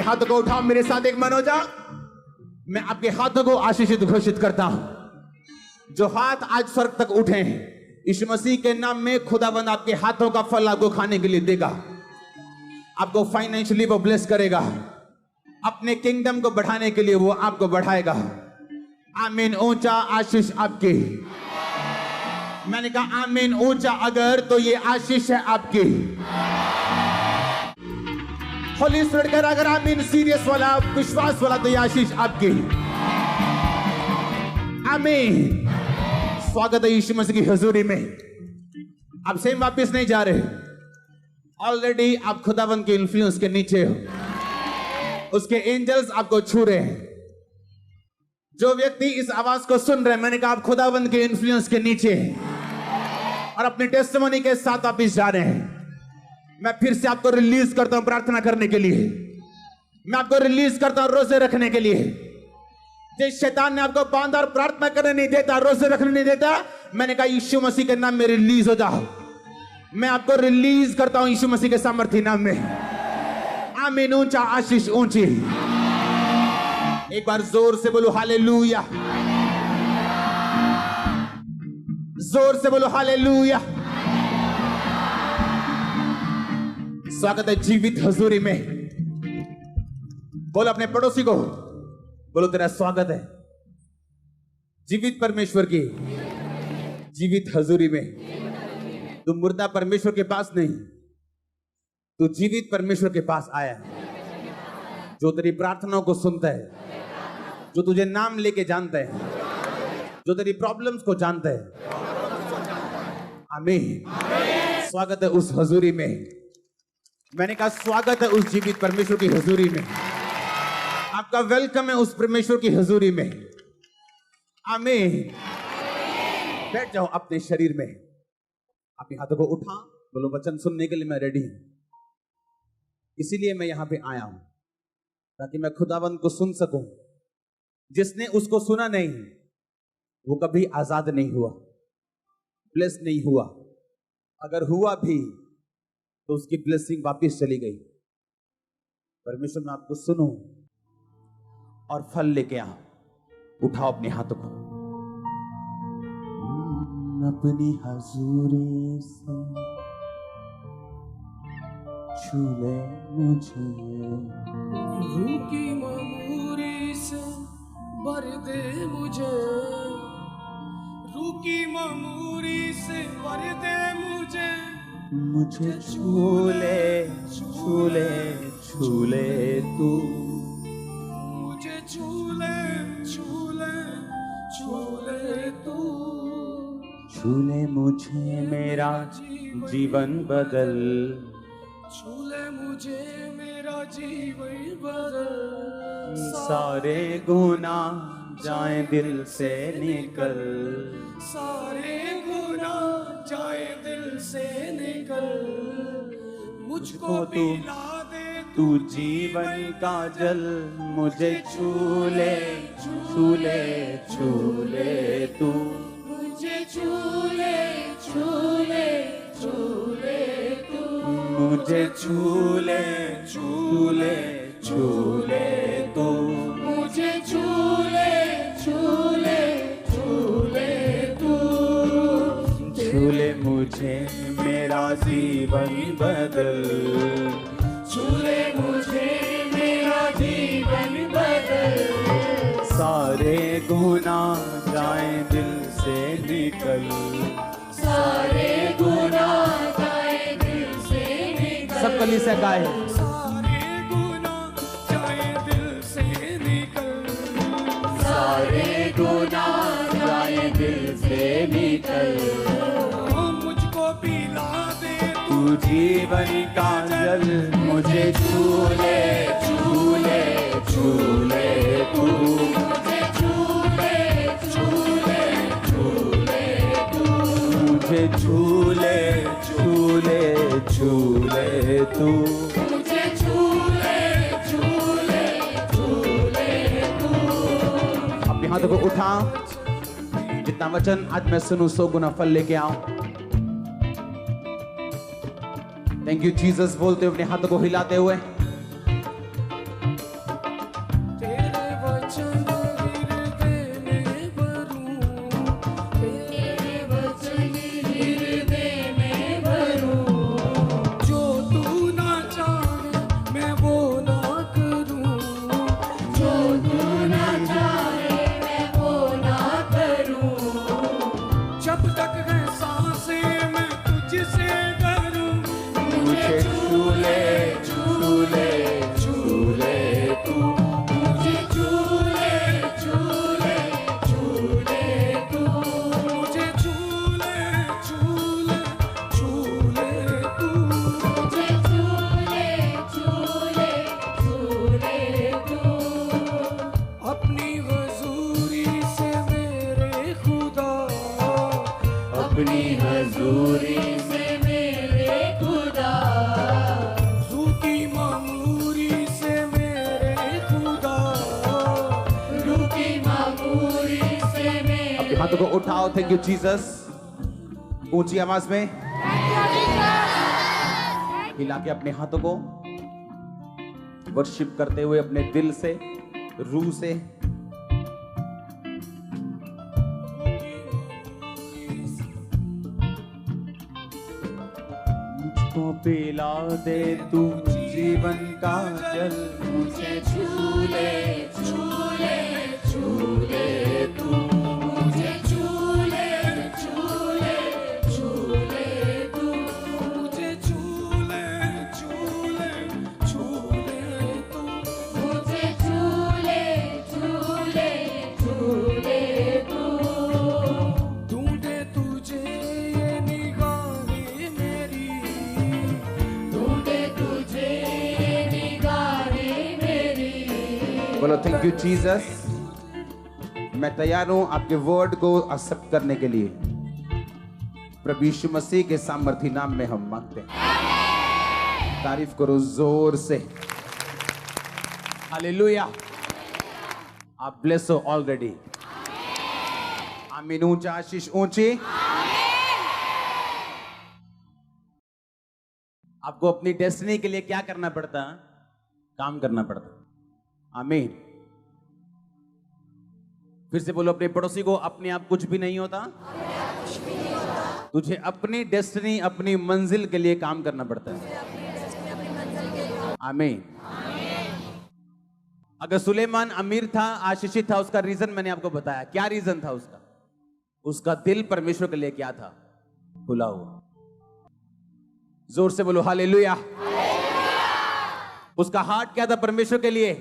हाथों को उठाओ मेरे साथ एक मन हो जाओ। मैं आपके हाथों को आशीषित घोषित करता हूं। जो हाथ आज स्वर्ग तक उठे हैं, यीशु मसीह के नाम में खुदावंद आपके हाथों का फल आपको खाने के लिए देगा। आपको फाइनेंशियली वो ब्लेस करेगा। अपने किंगडम को बढ़ाने के लिए वो आपको बढ़ाएगा। आमीन। ऊंचा आशीष आपकी। मैंने कहा आमीन ऊंचा अगर, तो ये आशीष है आपकी। होली स्पिरिट कर अगर आमीन सीरियस वाला, विश्वास वाला, तो ये आशीष आपकी। आमीन। स्वागत है यीशु मसीह की हजूरी में। आप सेम वापस नहीं जा रहे। ऑलरेडी आप खुदावंद के इन्फ्लुएंस के नीचे हो। उसके एंजल्स आपको छू रहे हैं। जो व्यक्ति इस आवाज को सुन रहे हैं, मैंने कहा आप खुदावंद के इन्फ्लुएंस के नीचे हैं और अपने टेस्टिमनी के साथ वापस जा रहे हैं। मैं फिर से आपको रिलीज करता हूं प्रार्थना करने के लिए। मैं आपको रिलीज करता हूं रोजे रखने के लिए। जिस शैतान ने आपको बांधा और प्रार्थना करने नहीं देता, रोजे रखने नहीं देता, मैंने कहा यीशु मसीह के नाम में रिलीज हो जाओ। मैं आपको रिलीज करता हूं यीशु मसीह के सामर्थ्य नाम में। आमीन। ऊंचा आशीष ऊंची। एक बार जोर से बोलो हालेलुया। जोर से बोलो हालेलुया। स्वागत है जीवित हजूरी में। बोलो अपने पड़ोसी को, बोलो तेरा स्वागत है जीवित परमेश्वर की जीवित हजूरी में। तू मुर्दा परमेश्वर के पास नहीं, तू जीवित परमेश्वर के पास आया, जो तेरी प्रार्थनाओं को सुनता है, जो तुझे नाम लेके जानता है, जो तेरी प्रॉब्लम्स को जानता है। आमीन। स्वागत है उस हजूरी में। मैंने कहा स्वागत है उस जीवित परमेश्वर की हजूरी में। आपका वेलकम है उस परमेश्वर की हजूरी में। आमीन। बैठ जाओ अपने शरीर में। अपने हाथों को उठा, बोलो वचन सुनने के लिए मैं रेडी हूं। इसीलिए मैं यहां पे आया हूं, ताकि मैं खुदावंद को सुन सकूं। जिसने उसको सुना नहीं, वो कभी आजाद नहीं हुआ, ब्लेस नहीं हुआ। अगर हुआ भी तो उसकी ब्लेसिंग वापस चली गई। परमेश्वर मैं आपको सुनूं और फल लेके आ। उठाओ अपने हाथों को। अपनी हजूरी से छू ले मुझे, रूकी ममूरी से भर दे मुझे, रूकी ममूरी से भर दे मुझे। मुझे छू ले छू ले छू ले तू, मुझे छू ले छू ले छू ले तू। छू ले मुझे मेरा जीवन बदल, छू ले मुझे मेरा जीवन बदल। सारे गुनाह जाए दिल से निकल, सारे गुनाह जाए दिल से निकल। मुझको पिला दे तू जीवन का जल। मुझे छू ले छू ले छू ले तू, मुझे छू ले छू ले छू ले तू। मुझे छू ले छू ले छू ले तू, मुझे छू ले छू ले छू ले तू। छू ले मुझे मेरा जीवन बदल, छू ले मुझे मेरा जीवन बदल। सारे गुनाह जाए दिल से निकल, सारे गुनाह जाए दिल से निकल। सब कली से गाए। सारे गुनाह जाए दिल से निकल। सारे गुनाह जाए दिल से निकल। मुझको पिला दे तू जीवन का जल। मुझे छू ले छू ले छू ले तू, मुझे छू ले छू ले छू ले तू। मुझे छू ले छू ले छू ले तू, मुझे छू ले छू ले छू ले तू। अपने हाथों को उठा। जितना वचन आज मैं सुनूं 100 गुना फल लेके आऊं। थैंक यू जीसस बोलते हुए अपने हाथों को हिलाते हुए अपनी हजूरी से मेरे खुदा, तू की मामूरी से मेरे खुदा, रूह की मामूरी से मेरे। हाथों को उठाओ, थैंक यू जीसस, ऊंची आवाज में हिला के अपने हाथों को वर्शिप करते हुए अपने दिल से, रूह से। मुझको पिला दे तू जीवन का जल, मुझे झूले झूले झूले तू, मुझे झूले झूले झूले तू, मुझे झूले झूले झूले तू, मुझे झूले झूले झूले तू। ढूंढे तुझे ये निगाहें मेरी, ढूंढे तुझे निगाहें मेरी। बोलो थैंक यू जीसस। मैं तैयार हूं आपके वर्ड को एक्सेप्ट करने के लिए। प्रभु यीशु मसीह के सामर्थी नाम में हम मांगते हैं। तारीफ करो जोर से। हालेलुया। आप ब्लेस हो ऑलरेडी। आमीन। ऊंचा आशीष ऊंची। आपको अपनी डेस्टिनी के लिए क्या करना पड़ता? काम करना पड़ता। आमीन। फिर से बोलो अपने पड़ोसी को, अपने आप कुछ भी नहीं होता। तुझे अपनी डेस्टिनी, अपनी मंजिल के लिए काम करना पड़ता है। आमीन। अगर सुलेमान अमीर था, आशीषित था, उसका रीजन मैंने आपको बताया। क्या रीजन था उसका? उसका दिल परमेश्वर के लिए क्या था? खुला हुआ। जोर से बोलो हालेलुया। उसका हार्ट क्या था परमेश्वर के लिए?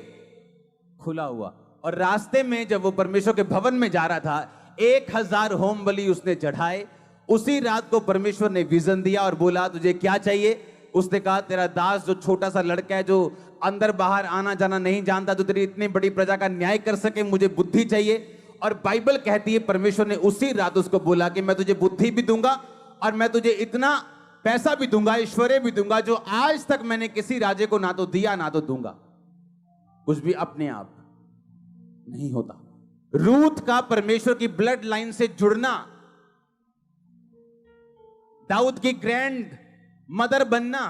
खुला हुआ। और रास्ते में जब वो परमेश्वर के भवन में जा रहा था, 1000 होम बलि उसने चढ़ाए। उसी रात को परमेश्वर ने विजन दिया और बोला तुझे क्या चाहिए? उसने कहा तेरा दास जो छोटा सा लड़का है, जो अंदर बाहर आना जाना नहीं जानता, तो तेरी इतनी बड़ी प्रजा का न्याय कर सके, मुझे बुद्धि चाहिए। और बाइबल कहती है परमेश्वर ने उसी रात उसको बोला कि मैं तुझे बुद्धि भी दूंगा और मैं तुझे इतना पैसा भी दूंगा, ऐश्वर्य भी दूंगा, जो आज तक मैंने किसी राजे को ना तो दिया ना तो दूंगा। कुछ भी अपने आप नहीं होता। रूथ का परमेश्वर की ब्लड लाइन से जुड़ना, दाऊद की ग्रैंड मदर बनना,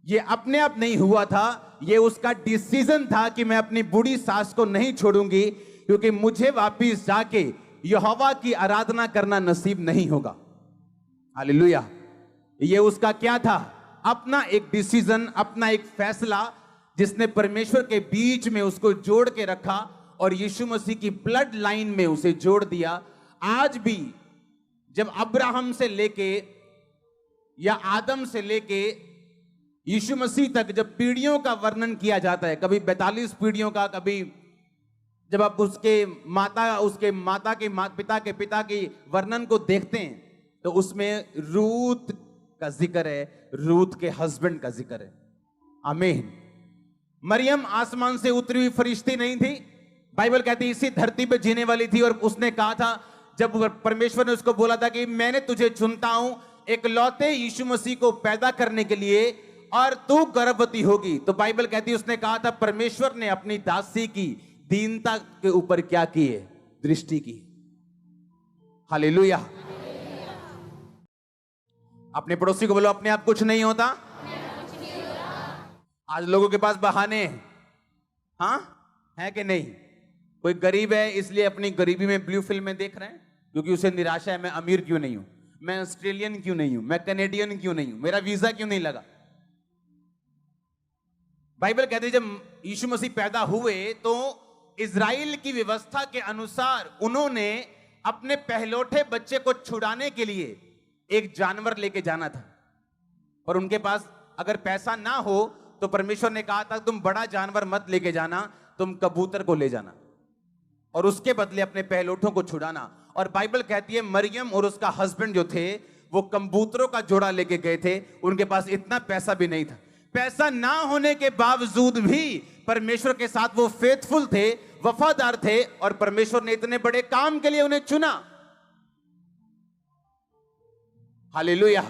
यह अपने आप नहीं हुआ था। यह उसका डिसीजन था कि मैं अपनी बूढ़ी सास को नहीं छोड़ूंगी, क्योंकि मुझे वापिस जाके यहोवा की आराधना करना नसीब नहीं होगा। हालेलुया। यह उसका क्या था? अपना एक डिसीजन, अपना एक फैसला, जिसने परमेश्वर के बीच में उसको जोड़ के रखा और यीशु मसीह की ब्लड लाइन में उसे जोड़ दिया। आज भी जब अब्राहम से लेके या आदम से लेके यीशु मसीह तक जब पीढ़ियों का वर्णन किया जाता है, कभी 42 पीढ़ियों का, कभी जब आप उसके माता के पिता के पिता की वर्णन को देखते हैं, तो उसमें रूत का जिक्र है, रूत के हस्बैंड का जिक्र है। आमीन। मरियम आसमान से उतरी हुई फरिश्ती नहीं थी। बाइबल कहती है इसी धरती पे जीने वाली थी। और उसने कहा था, जब परमेश्वर ने उसको बोला था कि मैंने तुझे चुनता हूं इकलौते यीशु मसीह को पैदा करने के लिए, और तू गर्भवती होगी, तो बाइबल कहती है उसने कहा था परमेश्वर ने अपनी दासी की दीनता के ऊपर क्या की है? दृष्टि की। हालेलुया। अपने पड़ोसी को बोलो अपने आप कुछ नहीं होता। आज लोगों के पास बहाने हैं, हाँ है कि नहीं? कोई गरीब है इसलिए अपनी गरीबी में ब्लू फिल्में देख रहे हैं, क्योंकि उसे निराशा है, मैं अमीर क्यों नहीं हूं, मैं ऑस्ट्रेलियन क्यों नहीं हूं, मैं कनेडियन क्यों नहीं हूं, मेरा वीजा क्यों नहीं लगा। बाइबल कहती है जब यीशु मसीह पैदा हुए तो इजराइल की व्यवस्था के अनुसार उन्होंने अपने पहलौठे बच्चे को छुड़ाने के लिए एक जानवर लेके जाना था। पर उनके पास अगर पैसा ना हो तो परमेश्वर ने कहा था तुम बड़ा जानवर मत लेके जाना, तुम कबूतर को ले जाना और उसके बदले अपने पहलौठों को छुड़ाना। और बाइबल कहती है मरियम और उसका हस्बैंड जो थे वो कबूतरों का जोड़ा लेके गए थे। उनके पास इतना पैसा भी नहीं था। पैसा ना होने के बावजूद भी परमेश्वर के साथ वो फेथफुल थे, वफादार थे, और परमेश्वर ने इतने बड़े काम के लिए उन्हें चुना। हालेलुया।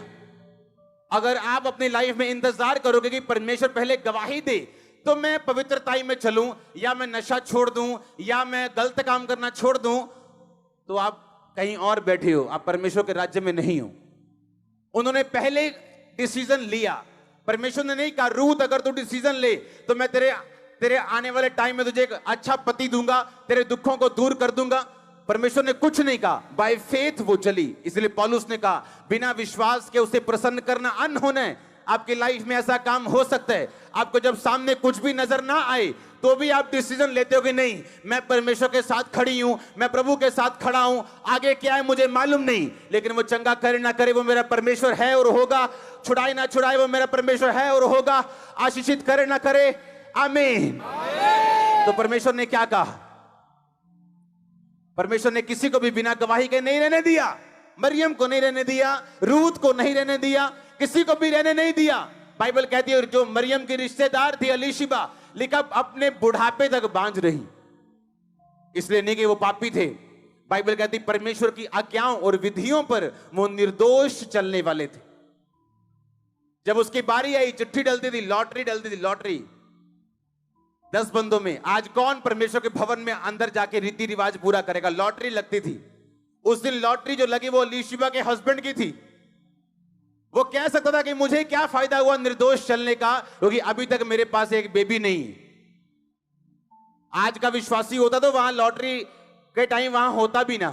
अगर आप अपनी लाइफ में इंतजार करोगे कि परमेश्वर पहले गवाही दे तो मैं पवित्रताई में चलूं, या मैं नशा छोड़ दूं, या मैं गलत काम करना छोड़ दूं, तो आप कहीं और बैठे हो, आप परमेश्वर के राज्य में नहीं हो। उन्होंने पहले डिसीजन लिया। परमेश्वर ने नहीं कहा रूथ अगर तू डिसीजन ले तो मैं तेरे आने वाले टाइम में तुझे एक अच्छा पति दूंगा, तेरे दुखों को दूर कर दूंगा। परमेश्वर ने कुछ नहीं कहा, बाय फेथ वो चली। इसलिए पौलुस ने कहा बिना विश्वास के उसे प्रसन्न करना अनहोना है। आपकी लाइफ में ऐसा काम हो सकता है, आपको जब सामने कुछ भी नजर ना आए तो भी आप डिसीजन लेते हो कि नहीं, मैं परमेश्वर के साथ खड़ी हूं, मैं प्रभु के साथ खड़ा हूं, आगे क्या है मुझे मालूम नहीं, लेकिन वो चंगा करे ना करे वो मेरा परमेश्वर है और होगा, छुड़ाए ना छुड़ाए वो मेरा परमेश्वर है और होगा, आशीषित करे ना करे, आमीन। तो परमेश्वर ने क्या कहा? परमेश्वर ने किसी को भी बिना गवाही के नहीं रहने दिया। मरियम को नहीं रहने दिया, रूथ को नहीं रहने दिया, किसी को भी रहने नहीं दिया। बाइबल कहती है जो मरियम की रिश्तेदार थी एलीशिबा, लिखा अपने बुढ़ापे तक बांझ रही। इसलिए नहीं कि वो पापी थे, बाइबल कहती परमेश्वर की आज्ञाओं और विधियों पर वो निर्दोष चलने वाले थे। जब उसकी बारी आई, चिट्ठी डलती थी, लॉटरी डलती थी, लॉटरी 10 बंदों में। आज कौन परमेश्वर के भवन में अंदर जाके रीति रिवाज पूरा करेगा? लॉटरी लगती थी। उस दिन लॉटरी जो लगी वो एलीशिबा के हस्बैंड की थी। वो कह सकता था कि मुझे क्या फायदा हुआ निर्दोष चलने का, क्योंकि अभी तक मेरे पास एक बेबी नहीं है। आज का विश्वासी होता तो वहां लॉटरी के टाइम वहां होता भी ना,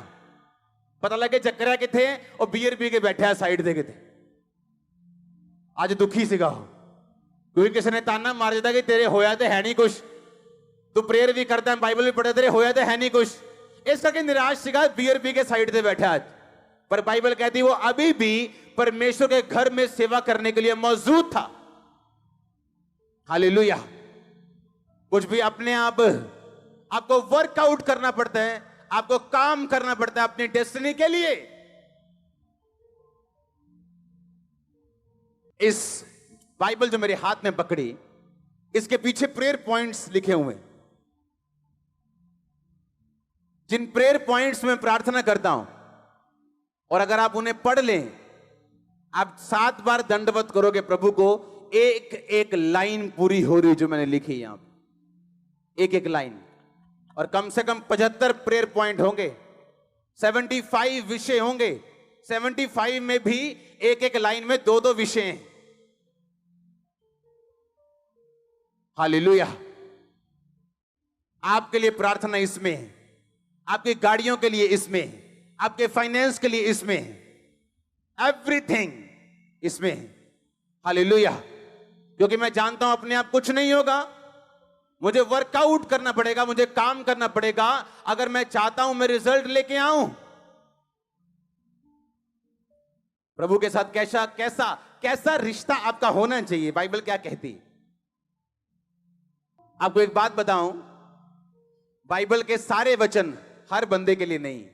पता लगे चक्कर के थे और बियर पी के बैठे साइड देखे थे। आज दुखी सिगा हो, क्योंकि किसी ने ताना मार देता कि तेरे होया तो है नहीं कुछ, तू प्रेयर भी करता है, बाइबल भी पढ़े, तेरे होया तो है नहीं कुछ, इस करके निराश सिगा बियर पी के साइड से बैठा आज। पर बाइबल कहती वो अभी भी परमेश्वर के घर में सेवा करने के लिए मौजूद था। हालेलुया। कुछ भी अपने आप आपको वर्कआउट करना पड़ता है, आपको काम करना पड़ता है अपनी डेस्टिनी के लिए। इस बाइबल जो मेरे हाथ में पकड़ी, इसके पीछे प्रेयर पॉइंट्स लिखे हुए हैं। जिन प्रेयर पॉइंट्स में प्रार्थना करता हूं, और अगर आप उन्हें पढ़ लें, आप 7 बार दंडवत करोगे प्रभु को, एक एक लाइन पूरी हो रही जो मैंने लिखी यहां पे, एक एक लाइन। और कम से कम 75 प्रेयर पॉइंट होंगे, 75 विषय होंगे। 75 में भी एक एक लाइन में 2-2 विषय हैं। हालेलुया। आपके लिए प्रार्थना इसमें है, आपकी गाड़ियों के लिए इसमें है, आपके फाइनेंस के लिए इसमें है, एवरीथिंग इसमें है। हालेलुया। क्योंकि मैं जानता हूं अपने आप कुछ नहीं होगा, मुझे वर्कआउट करना पड़ेगा, मुझे काम करना पड़ेगा अगर मैं चाहता हूं मैं रिजल्ट लेके आऊं। प्रभु के साथ कैसा कैसा कैसा रिश्ता आपका होना चाहिए, बाइबल क्या कहती है? आपको एक बात बताऊं, बाइबल के सारे वचन हर बंदे के लिए नहीं।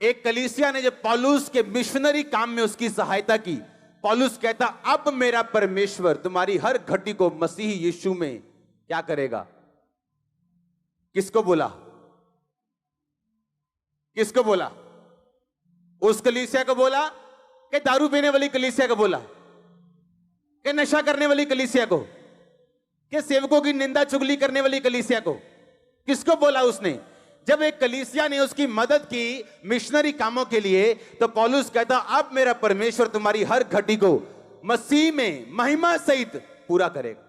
एक कलीसिया ने जब पौलुस के मिशनरी काम में उसकी सहायता की, पौलुस कहता अब मेरा परमेश्वर तुम्हारी हर घटी को मसीह यीशु में क्या करेगा? किसको बोला? किसको बोला? उस कलीसिया को बोला कि दारू पीने वाली कलीसिया को बोला, कि नशा करने वाली कलीसिया को, कि सेवकों की निंदा चुगली करने वाली कलीसिया को? किसको बोला उसने? जब एक कलीसिया ने उसकी मदद की मिशनरी कामों के लिए, तो पौलुस कहता अब मेरा परमेश्वर तुम्हारी हर घटी को मसीह में महिमा सहित पूरा करेगा।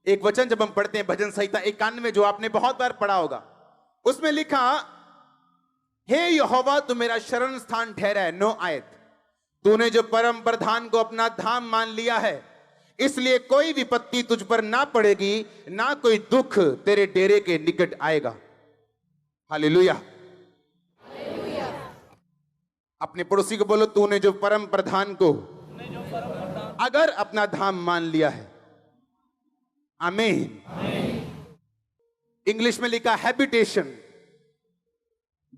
एक वचन जब हम पढ़ते हैं भजन संहिता 91 जो आपने बहुत बार पढ़ा होगा, उसमें लिखा हे यहोवा तू मेरा शरण स्थान ठहरा है। 9 आयत, तूने जो परम प्रधान को अपना धाम मान लिया है, इसलिए कोई विपत्ति तुझ पर ना पड़ेगी, ना कोई दुख तेरे डेरे के निकट आएगा। हालेलुया। अपने पड़ोसी को बोलो तूने जो परम प्रधान को अगर अपना धाम मान लिया है। आमीन। इंग्लिश में लिखा हैबिटेशन।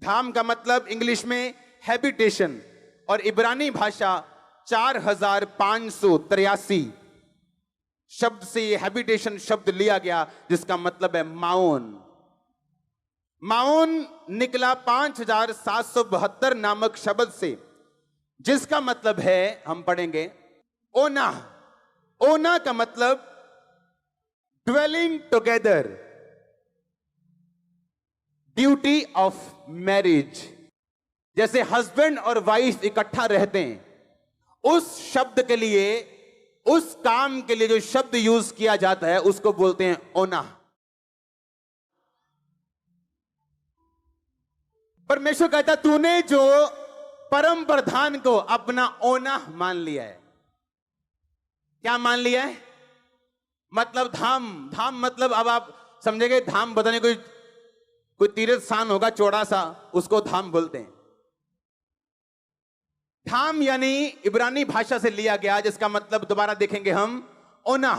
धाम का मतलब इंग्लिश में हैबिटेशन, और इब्रानी भाषा 4583 शब्द से ये हैबिटेशन शब्द लिया गया, जिसका मतलब है माउन। माउन निकला 5772 नामक शब्द से, जिसका मतलब है, हम पढ़ेंगे, ओना। ओना का मतलब dwelling together, duty of marriage. जैसे हस्बैंड और वाइफ इकट्ठा रहते हैं, उस शब्द के लिए, उस काम के लिए जो शब्द यूज किया जाता है उसको बोलते हैं ओना। परमेश्वर कहता है तूने जो परम प्रधान को अपना ओना मान लिया है। क्या मान लिया है? मतलब धाम। धाम मतलब, अब आप समझेंगे, धाम बताने कोई तीर्थ स्थान होगा चौड़ा सा, उसको धाम बोलते हैं। धाम यानी इब्रानी भाषा से लिया गया, जिसका मतलब दोबारा देखेंगे हम, ओना।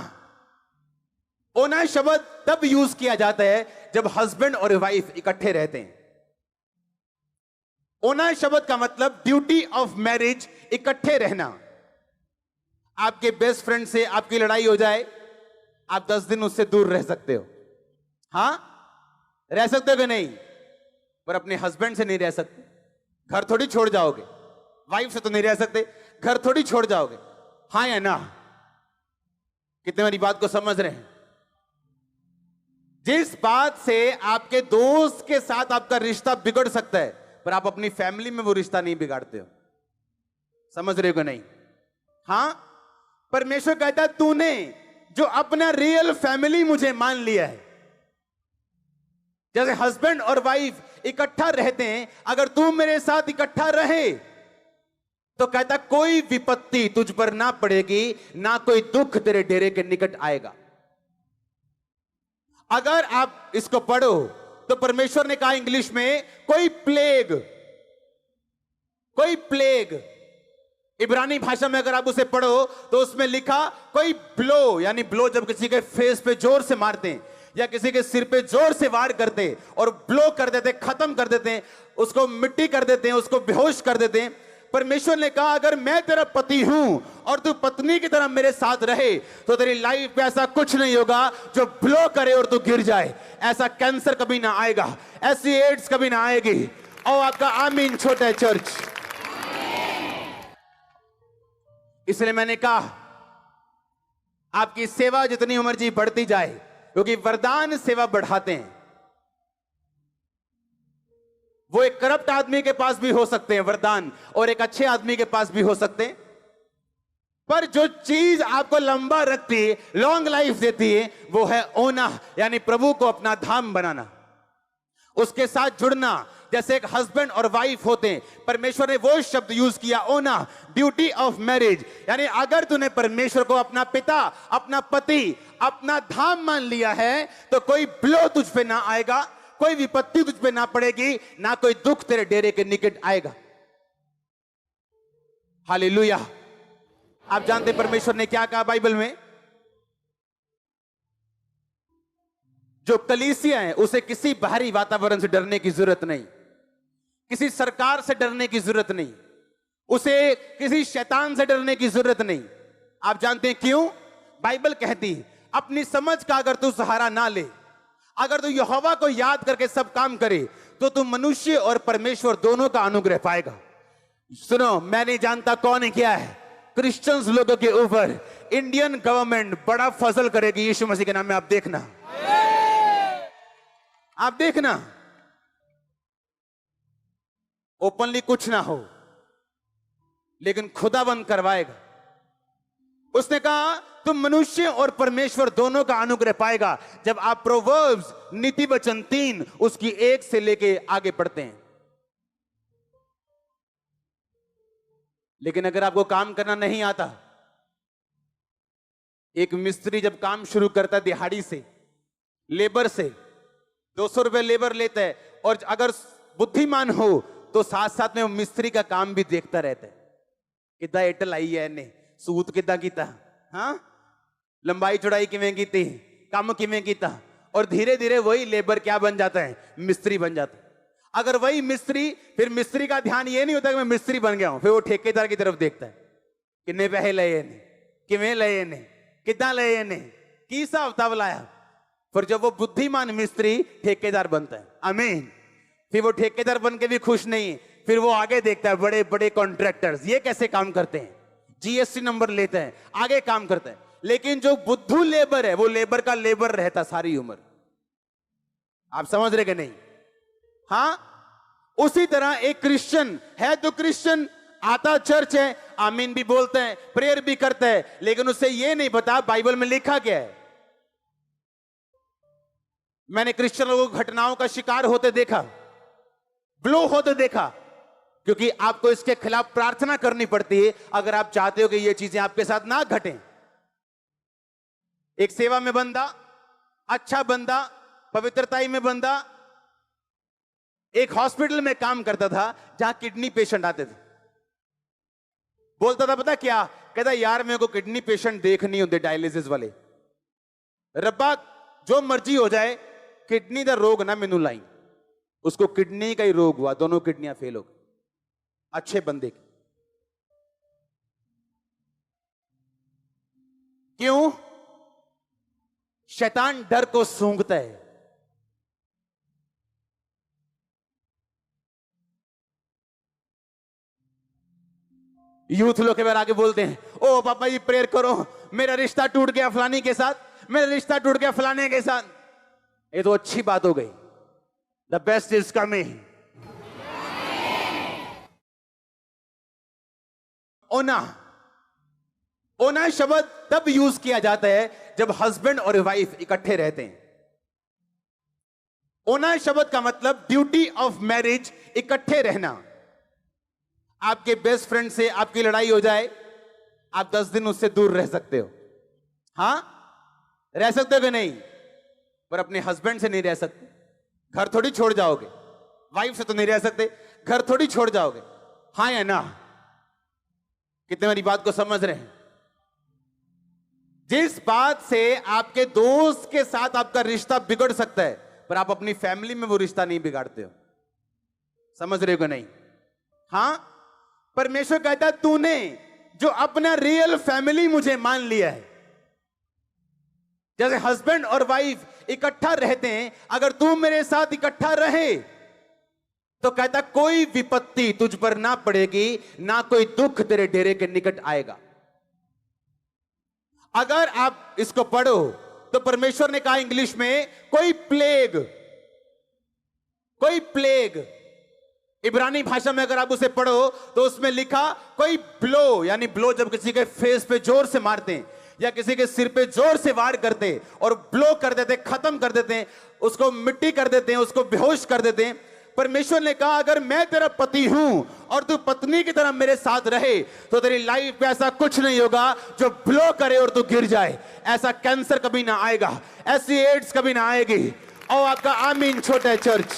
ओना शब्द तब यूज किया जाता है जब हस्बैंड और वाइफ इकट्ठे रहते हैं। ओना शब्द का मतलब ड्यूटी ऑफ मैरिज, इकट्ठे रहना। आपके बेस्ट फ्रेंड से आपकी लड़ाई हो जाए, आप 10 दिन उससे दूर रह सकते हो। हां, रह सकते हो कि नहीं? पर अपने हस्बैंड से नहीं रह सकते। घर थोड़ी छोड़ जाओगे। वाइफ से तो नहीं रह सकते, घर थोड़ी छोड़ जाओगे। हाँ या ना? कितने मेरी बात को समझ रहे हैं? जिस बात से आपके दोस्त के साथ आपका रिश्ता बिगड़ सकता है, पर आप अपनी फैमिली में वो रिश्ता नहीं बिगाड़ते हो। समझ रहे हो कि नहीं? हां, परमेश्वर कहता है तूने जो अपना रियल फैमिली मुझे मान लिया है। जैसे हस्बैंड और वाइफ इकट्ठा रहते हैं, अगर तू मेरे साथ इकट्ठा रहे तो कहता कोई विपत्ति तुझ पर ना पड़ेगी, ना कोई दुख तेरे डेरे के निकट आएगा। अगर आप इसको पढ़ो तो परमेश्वर ने कहा इंग्लिश में, कोई प्लेग। इब्रानी भाषा में अगर आप उसे पढ़ो तो उसमें लिखा कोई ब्लो, यानी ब्लो जब किसी के फेस पे जोर से मारते हैं या किसी के सिर पे जोर से वार करते और ब्लो कर देते, खत्म कर देते हैं, उसको मिट्टी कर देते हैं, उसको बेहोश कर देते हैं। परमेश्वर ने कहा अगर मैं तेरा पति हूं और तू पत्नी की तरह मेरे साथ रहे तो तेरी लाइफ में ऐसा कुछ नहीं होगा जो ब्लो करे और तू गिर जाए। ऐसा कैंसर कभी ना आएगा, ऐसी एड्स कभी ना आएगी। और आपका आमीन छोटा चर्च। इसलिए मैंने कहा आपकी सेवा जितनी मर्जी बढ़ती जाए, क्योंकि वरदान सेवा बढ़ाते हैं। वो एक करप्ट आदमी के पास भी हो सकते हैं वरदान, और एक अच्छे आदमी के पास भी हो सकते हैं, पर जो चीज आपको लंबा रखती है, लॉन्ग लाइफ देती है, वो है ओना, यानी प्रभु को अपना धाम बनाना, उसके साथ जुड़ना। जैसे एक हस्बैंड और वाइफ होते हैं, परमेश्वर ने वो शब्द यूज किया ओना, ड्यूटी ऑफ मैरिज। यानी अगर तूने परमेश्वर को अपना पिता, अपना पति, अपना धाम मान लिया है तो कोई ब्लो तुझ पे ना आएगा, कोई विपत्ति तुझ पे ना पड़ेगी, ना कोई दुख तेरे डेरे के निकट आएगा। हालेलुया। आप जानते हैं परमेश्वर ने क्या कहा बाइबल में? जो कलीसिया है उसे किसी बाहरी वातावरण से डरने की जरूरत नहीं, किसी सरकार से डरने की जरूरत नहीं, उसे किसी शैतान से डरने की जरूरत नहीं। आप जानते हैं क्यों? बाइबल कहती है अपनी समझ का अगर तू सहारा ना ले, अगर तू यहोवा को याद करके सब काम करे, तो तू मनुष्य और परमेश्वर दोनों का अनुग्रह पाएगा। सुनो, मैं नहीं जानता कौन है क्या है, क्रिश्चियंस लोगों के ऊपर इंडियन गवर्नमेंट बड़ा फजल करेगी यीशु मसीह के नाम में। आप देखना, आप देखना, ओपनली कुछ ना हो, लेकिन खुदाबंद करवाएगा। उसने कहा तुम मनुष्य और परमेश्वर दोनों का अनुग्रह पाएगा जब आप प्रोवर्ब्स नीति वचन 3 उसकी 1 से लेके आगे पढ़ते हैं। लेकिन अगर आपको काम करना नहीं आता, एक मिस्त्री जब काम शुरू करता है दिहाड़ी से, लेबर से 200 रुपए लेबर लेता है, और अगर बुद्धिमान हो तो साथ साथ में वो मिस्त्री का काम भी देखता रहता है, कितना एटल आई है ने, सूत कितना कीता, हाँ लंबाई चौड़ाई किवें कीती, काम किवें कीता, और धीरे धीरे वही लेबर क्या बन जाता है? मिस्त्री बन जाता है। अगर वही मिस्त्री, फिर मिस्त्री का ध्यान ये नहीं होता कि मैं मिस्त्री बन गया हूं, फिर वो ठेकेदार की तरफ देखता है, कितने पैसे लए ने, किवें लए ने, कितना लए ने, की हिसाब किताब लाया। फिर जब वो बुद्धिमान मिस्त्री ठेकेदार बनता है, आमीन, फिर वो ठेकेदार बन के भी खुश नहीं, फिर वो आगे देखता है बड़े बड़े कॉन्ट्रैक्टर्स ये कैसे काम करते हैं, जीएसटी नंबर लेते हैं, आगे काम करते हैं। लेकिन जो बुद्धू लेबर है वो लेबर का लेबर रहता सारी उम्र। आप समझ रहे कि नहीं? हाँ, उसी तरह एक क्रिश्चियन है तो क्रिश्चियन आता चर्च है, आमीन भी बोलते हैं, प्रेयर भी करता है, लेकिन उसे ये नहीं पता बाइबल में लिखा क्या है। मैंने क्रिश्चियन लोगों को घटनाओं का शिकार होते देखा, ब्लो होते देखा, क्योंकि आपको इसके खिलाफ प्रार्थना करनी पड़ती है अगर आप चाहते हो कि ये चीजें आपके साथ ना घटें। एक सेवा में बंदा, अच्छा बंदा, पवित्रताई में बंदा एक हॉस्पिटल में काम करता था जहां किडनी पेशेंट आते थे। बोलता था पता क्या, कहता यार मेरे को किडनी पेशेंट देख नहीं होते डायलिसिस वाले, रब्बा जो मर्जी हो जाए किडनी का रोग ना मैनू लाई। उसको किडनी का ही रोग हुआ, दोनों किडनियां फेल हो गई, अच्छे बंदे की। क्यों? शैतान डर को सूंघता है। यूथ लोग के बारे आगे बोलते हैं, ओ पापा जी प्रेयर करो, मेरा रिश्ता टूट गया फलानी के साथ, मेरा रिश्ता टूट गया फलाने के साथ। ये तो अच्छी बात हो गई, द बेस्ट इज कमिंग। ओना, ओना शब्द तब यूज किया जाता है जब हस्बैंड और वाइफ इकट्ठे रहते हैं। ओना शब्द का मतलब ड्यूटी ऑफ मैरिज, इकट्ठे रहना। आपके बेस्ट फ्रेंड से आपकी लड़ाई हो जाए, आप 10 दिन उससे दूर रह सकते हो, हां रह सकते हो कि नहीं, पर अपने हस्बैंड से नहीं रह सकते। घर थोड़ी छोड़ जाओगे, वाइफ से तो नहीं रह सकते, घर थोड़ी छोड़ जाओगे, हां या ना? कितने मेरी बात को समझ रहे हैं? जिस बात से आपके दोस्त के साथ आपका रिश्ता बिगड़ सकता है, पर आप अपनी फैमिली में वो रिश्ता नहीं बिगाड़ते हो। समझ रहे हो कि नहीं? हां, परमेश्वर कहता है तूने जो अपना रियल फैमिली मुझे मान लिया है, जैसे हस्बैंड और वाइफ इकट्ठा रहते हैं, अगर तू मेरे साथ इकट्ठा रहे तो कहता कोई विपत्ति तुझ पर ना पड़ेगी, ना कोई दुख तेरे डेरे के निकट आएगा। अगर आप इसको पढ़ो तो परमेश्वर ने कहा इंग्लिश में कोई प्लेग, इब्रानी भाषा में अगर आप उसे पढ़ो तो उसमें लिखा कोई ब्लो, यानी ब्लो जब किसी के फेस पे जोर से मारते हैं या किसी के सिर पे जोर से वार करते हैं और ब्लो कर देते, खत्म कर देते हैं, उसको मिट्टी कर देते हैं, उसको बेहोश कर देते हैं। परमेश्वर ने कहा अगर मैं तेरा पति हूं और तू पत्नी की तरह मेरे साथ रहे तो तेरी लाइफ में ऐसा कुछ नहीं होगा जो ब्लो करे और तू गिर जाए। ऐसा कैंसर कभी ना आएगा, ऐसी एड्स कभी ना आएगी। और आपका आमीन छोटा है चर्च।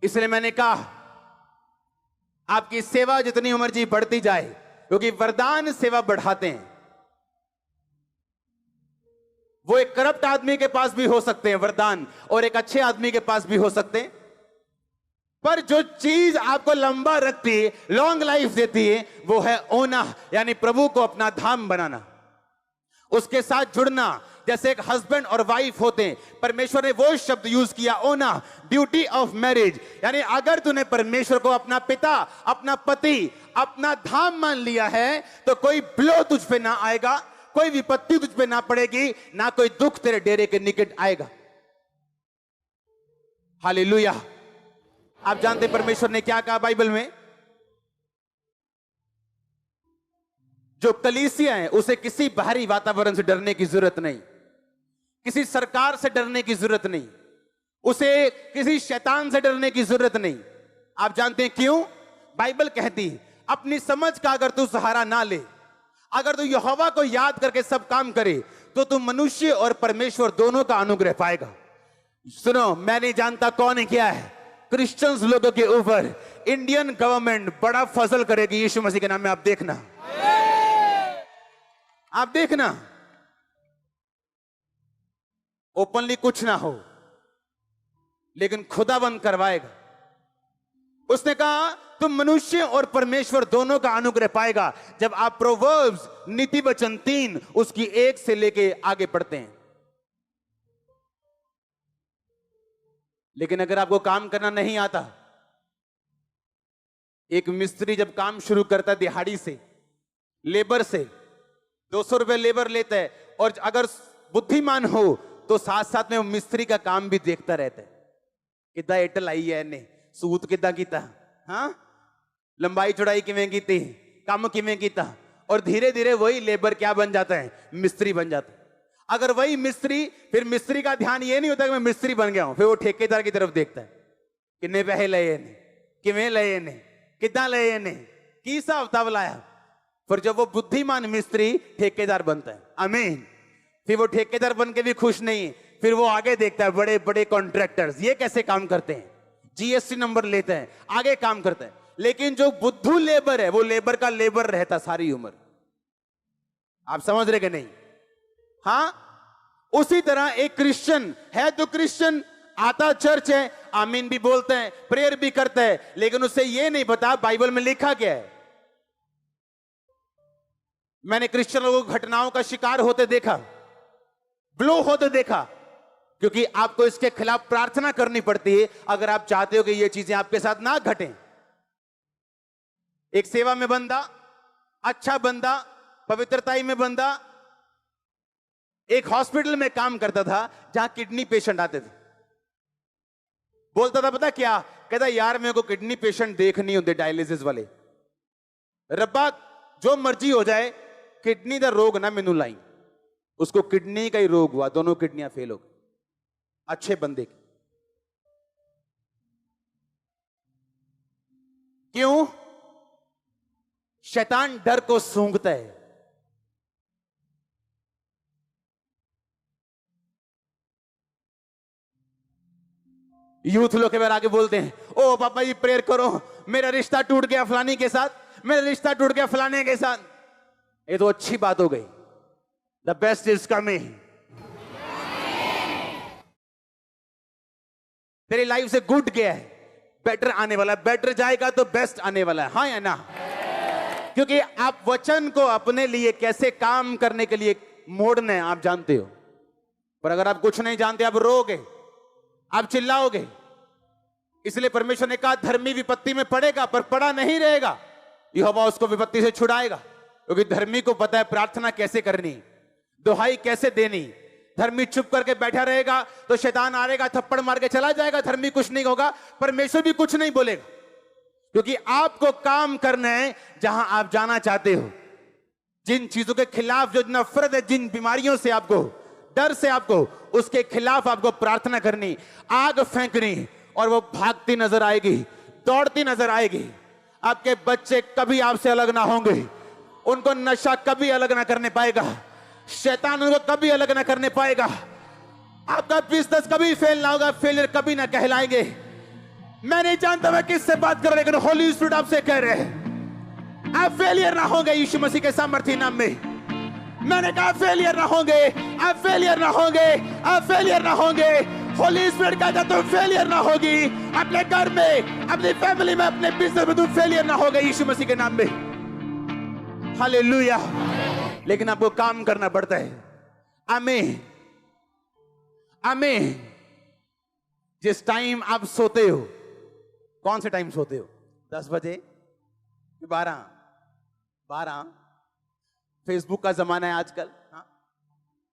इसलिए मैंने कहा आपकी सेवा जितनी उम्र जी बढ़ती जाए, क्योंकि वरदान सेवा बढ़ाते हैं। वो एक करप्ट आदमी के पास भी हो सकते हैं वरदान, और एक अच्छे आदमी के पास भी हो सकते हैं, पर जो चीज आपको लंबा रखती है, लॉन्ग लाइफ देती है, वो है ओना, यानी प्रभु को अपना धाम बनाना, उसके साथ जुड़ना। जैसे एक हस्बैंड और वाइफ होते हैं, परमेश्वर ने वो शब्द यूज किया ओना, ड्यूटी ऑफ मैरिज, यानी अगर तूने परमेश्वर को अपना पिता, अपना पति, अपना धाम मान लिया है तो कोई ब्लो तुझ पे ना आएगा, कोई विपत्ति तुझ पे ना पड़ेगी, ना कोई दुख तेरे डेरे के निकट आएगा। हालेलुया। आप जानते परमेश्वर ने क्या कहा बाइबल में? जो कलीसिया है उसे किसी बाहरी वातावरण से डरने की जरूरत नहीं, किसी सरकार से डरने की जरूरत नहीं, उसे किसी शैतान से डरने की जरूरत नहीं। आप जानते हैं क्यों? बाइबल कहती है अपनी समझ का अगर तू सहारा ना ले, अगर तू यहोवा को याद करके सब काम करे, तो तू मनुष्य और परमेश्वर दोनों का अनुग्रह पाएगा। सुनो, मैं नहीं जानता कौन है क्या है, क्रिश्चियंस लोगों के ऊपर इंडियन गवर्नमेंट बड़ा फजल करेगी यीशु मसीह के नाम में। आप देखना, आप देखना, ओपनली कुछ ना हो लेकिन खुदाबंद करवाएगा। उसने कहा तुम मनुष्य और परमेश्वर दोनों का अनुग्रह पाएगा जब आप प्रोवर्ब्स नीति वचन 3 उसकी 1 से लेके आगे पढ़ते हैं। लेकिन अगर आपको काम करना नहीं आता, एक मिस्त्री जब काम शुरू करता है दिहाड़ी से, लेबर से 200 रुपए लेबर लेता है, और अगर बुद्धिमान हो तो साथ साथ में वो मिस्त्री का काम भी देखता रहता है। कितना एटल आई है ने सूत कितना कीता, हाँ लंबाई चौड़ाई किवें कीती, काम किवें कीता, और धीरे धीरे वही लेबर क्या बन जाता है, मिस्त्री बन जाता है। अगर वही मिस्त्री, फिर मिस्त्री का ध्यान ये नहीं होता कि मैं मिस्त्री बन गया हूं, फिर वो ठेकेदार की तरफ देखता है, कितने पैसे लए ने, किवें लए ने, कितना लए ने, की हिसाब किताब लाया। फिर जब वो बुद्धिमान मिस्त्री ठेकेदार बनता है, आमीन, फिर वो ठेकेदार बन के भी खुश नहीं, फिर वो आगे देखता है बड़े बड़े कॉन्ट्रैक्टर्स ये कैसे काम करते हैं, जीएसटी नंबर लेते हैं, आगे काम करते हैं। लेकिन जो बुद्धू लेबर है वो लेबर का लेबर रहता सारी उम्र। आप समझ रहे कि नहीं? हाँ, उसी तरह एक क्रिश्चियन है तो क्रिश्चियन आता चर्च है, आमीन भी बोलते हैं, प्रेयर भी करते हैं, लेकिन उससे ये नहीं पता बाइबल में लिखा क्या है। मैंने क्रिश्चियन लोगों को घटनाओं का शिकार होते देखा, ब्लो होते देखा, क्योंकि आपको इसके खिलाफ प्रार्थना करनी पड़ती है अगर आप चाहते हो कि ये चीजें आपके साथ ना घटें। एक सेवा में बंदा, अच्छा बंदा, पवित्रताई में बंदा एक हॉस्पिटल में काम करता था जहां किडनी पेशेंट आते थे। बोलता था पता क्या, कहता यार मेरे को किडनी पेशेंट देख नहीं होते डायलिसिस वाले, रब्बा जो मर्जी हो जाए किडनी का रोग ना मैनू लाई। उसको किडनी का ही रोग हुआ, दोनों किडनियां फेल हो गई, अच्छे बंदे की। क्यों? शैतान डर को सूंघता है। यूथ लोग के बारे आगे बोलते हैं, ओ पापा जी प्रेयर करो, मेरा रिश्ता टूट गया फलानी के साथ, मेरा रिश्ता टूट गया फलाने के साथ। ये तो अच्छी बात हो गई, द बेस्ट इज कमिंग। तेरी लाइफ से गुड गया है, बेटर आने वाला है, बेटर जाएगा तो बेस्ट आने वाला है, हाँ या ना? क्योंकि आप वचन को अपने लिए कैसे काम करने के लिए मोड़ना है आप जानते हो, पर अगर आप कुछ नहीं जानते आप रोओगे, आप चिल्लाओगे। इसलिए परमेश्वर ने कहा धर्मी विपत्ति में पड़ेगा पर पड़ा नहीं रहेगा, यहोवा उसको विपत्ति से छुड़ाएगा। क्योंकि धर्मी को पता है प्रार्थना कैसे करनी, दुहाई कैसे देनी। धर्मी चुप करके बैठा रहेगा तो शैतान आएगा, थप्पड़ मार के चला जाएगा, धर्मी कुछ नहीं होगा, परमेश्वर भी कुछ नहीं बोलेगा। क्योंकि आपको काम करना है जहां आप जाना चाहते हो। जिन चीजों के खिलाफ जो नफरत है, जिन बीमारियों से आपको डर से, आपको उसके खिलाफ आपको प्रार्थना करनी, आग फेंकनी, और वो भागती नजर आएगी, दौड़ती नजर आएगी। आपके बच्चे कभी आपसे अलग ना होंगे, उनको नशा कभी अलग ना करने पाएगा, शैतान उनको कभी अलग ना करने पाएगा, आपका बिजनेस कभी फेल ना होगा, फेलियर कभी ना कहलाएंगे। मैं नहीं जानता मैं किससे बात कर रहा, लेकिन होली स्पिरिट आपसे कह रहे हैं आप फेलियर ना होंगे यीशु मसीह के सामर्थ्य नाम में। मैंने कहा फेलियर ना होंगे, आप फेलियर ना होंगे, आप फेलियर ना होंगे। होली स्पिरिट कहता तुम फेलियर ना होगी, अपने घर में, अपनी फैमिली में, अपने बिजनेस में तुम फेलियर ना होगे यीशु मसीह के नाम में। हालेलुया। लेकिन आपको काम करना पड़ता है। आमीन, आमीन। जिस टाइम आप सोते हो, कौन से टाइम सोते हो? 10 बजे, 12? फेसबुक का जमाना है आजकल, हाँ?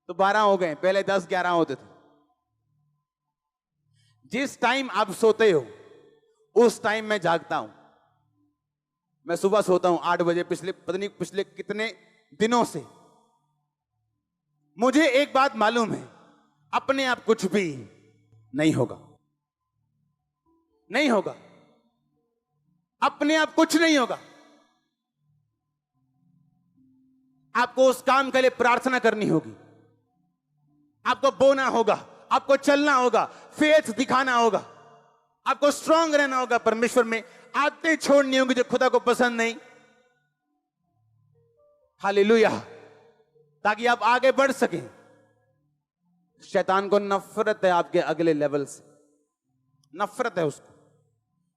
तो 12 हो गए, पहले 10-11 होते थे। जिस टाइम आप सोते हो उस टाइम मैं जागता हूं। मैं सुबह सोता हूं 8 बजे, पता नहीं पिछले कितने दिनों से। मुझे एक बात मालूम है, अपने आप कुछ भी नहीं होगा, नहीं होगा, अपने आप कुछ नहीं होगा। आपको उस काम के लिए प्रार्थना करनी होगी, आपको बोना होगा, आपको चलना होगा, फेथ दिखाना होगा, आपको स्ट्रांग रहना होगा परमेश्वर में। आदतें छोड़नी होंगी जो खुदा को पसंद नहीं। हालेलुया। ताकि आप आगे बढ़ सकें। शैतान को नफरत है आपके अगले लेवल से, नफरत है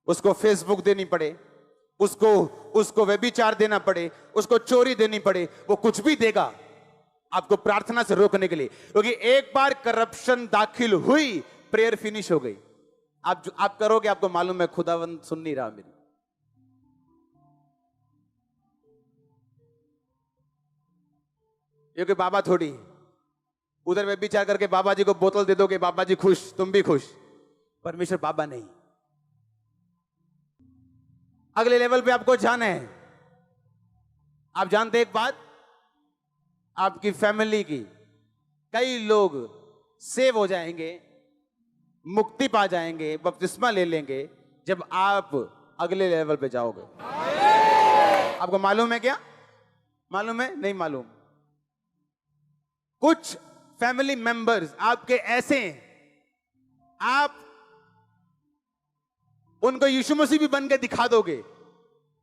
उसको फेसबुक देनी पड़े, उसको उसको व्यभिचार देना पड़े, उसको चोरी देनी पड़े, वो कुछ भी देगा आपको प्रार्थना से रोकने के लिए, क्योंकि एक बार करप्शन दाखिल हुई, प्रेयर फिनिश हो गई। आप करोगे, आपको मालूम है खुदावंद सुन नहीं रहा मेरी। क्योंकि बाबा थोड़ी उधर व्यभिचार करके बाबा जी को बोतल दे दोगे, बाबा जी खुश, तुम भी खुश। परमेश्वर बाबा नहीं। अगले लेवल पे आपको जाना है। आप जानते एक बात, आपकी फैमिली की कई लोग सेव हो जाएंगे, मुक्ति पा जाएंगे, बपतिस्मा ले लेंगे जब आप अगले लेवल पे जाओगे। आपको मालूम है क्या? मालूम है? नहीं मालूम। कुछ फैमिली मेंबर्स आपके ऐसे हैं, आप उनको यीशु मसीह भी बन के दिखा दोगे,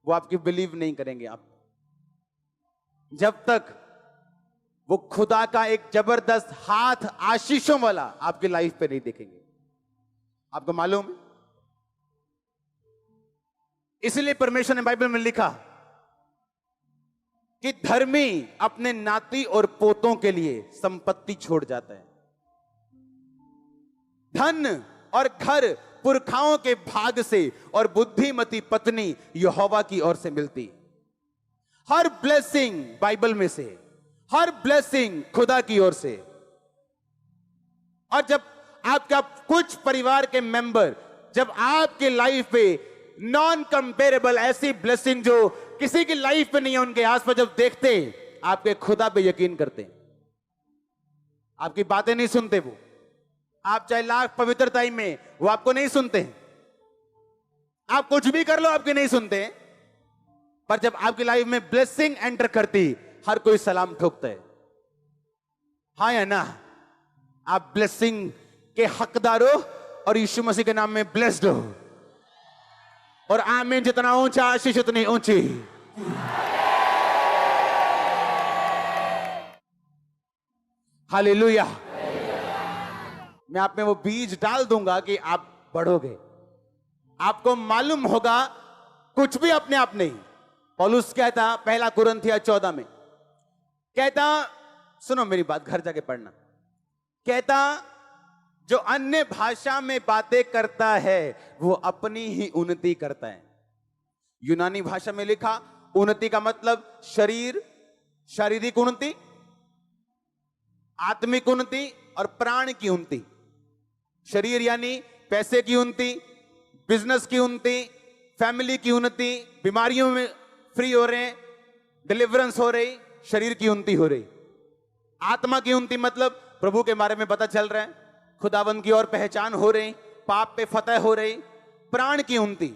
वो आपकी बिलीव नहीं करेंगे। आप जब तक वो खुदा का एक जबरदस्त हाथ आशीषों वाला आपकी लाइफ पे नहीं देखेंगे। आपको मालूम है? इसलिए परमेश्वर ने बाइबल में लिखा कि धर्मी अपने नाती और पोतों के लिए संपत्ति छोड़ जाता है। धन और घर पुरखाओं के भाग से और बुद्धिमती पत्नी यहोवा की ओर से मिलती। हर ब्लेसिंग बाइबल में से, हर ब्लेसिंग खुदा की ओर से। और जब आपका कुछ परिवार के मेंबर जब आपके लाइफ पे नॉन कंपेरेबल ऐसी ब्लेसिंग जो किसी की लाइफ पे नहीं है, उनके आसपास जब देखते हैं, आपके खुदा पे यकीन करते हैं। आपकी बातें नहीं सुनते वो, आप चाहे लाख पवित्रताई में, वो आपको नहीं सुनते हैं। आप कुछ भी कर लो, आपके नहीं सुनते हैं। पर जब आपकी लाइफ में ब्लेसिंग एंटर करती, हर कोई सलाम ठोकता है। हाँ या ना? आप ब्लेसिंग के हकदार हो और यीशु मसीह के नाम में ब्लेस्ड हो। और आमीन जितना ऊंचा, आशीष उतनी ऊंची। हालेलुया। मैं आप में वो बीज डाल दूंगा कि आप बढ़ोगे। आपको मालूम होगा कुछ भी अपने आप नहीं। पौलुस कहता पहला कुरिन्थियों 14 में, कहता, सुनो मेरी बात, घर जाके पढ़ना। कहता जो अन्य भाषा में बातें करता है वो अपनी ही उन्नति करता है। यूनानी भाषा में लिखा, उन्नति का मतलब शरीर, शारीरिक उन्नति, आत्मिक उन्नति और प्राण की उन्नति। शरीर यानी पैसे की उन्नति, बिजनेस की उन्नति, फैमिली की उन्नति, बीमारियों में फ्री हो रहे हैं, डिलीवरेंस हो रही, शरीर की उन्नति हो रही। आत्मा की उन्नति मतलब प्रभु के बारे में पता चल रहा है, खुदावंद की ओर पहचान हो रही, पाप पे फतह हो रही। प्राण की उन्नति,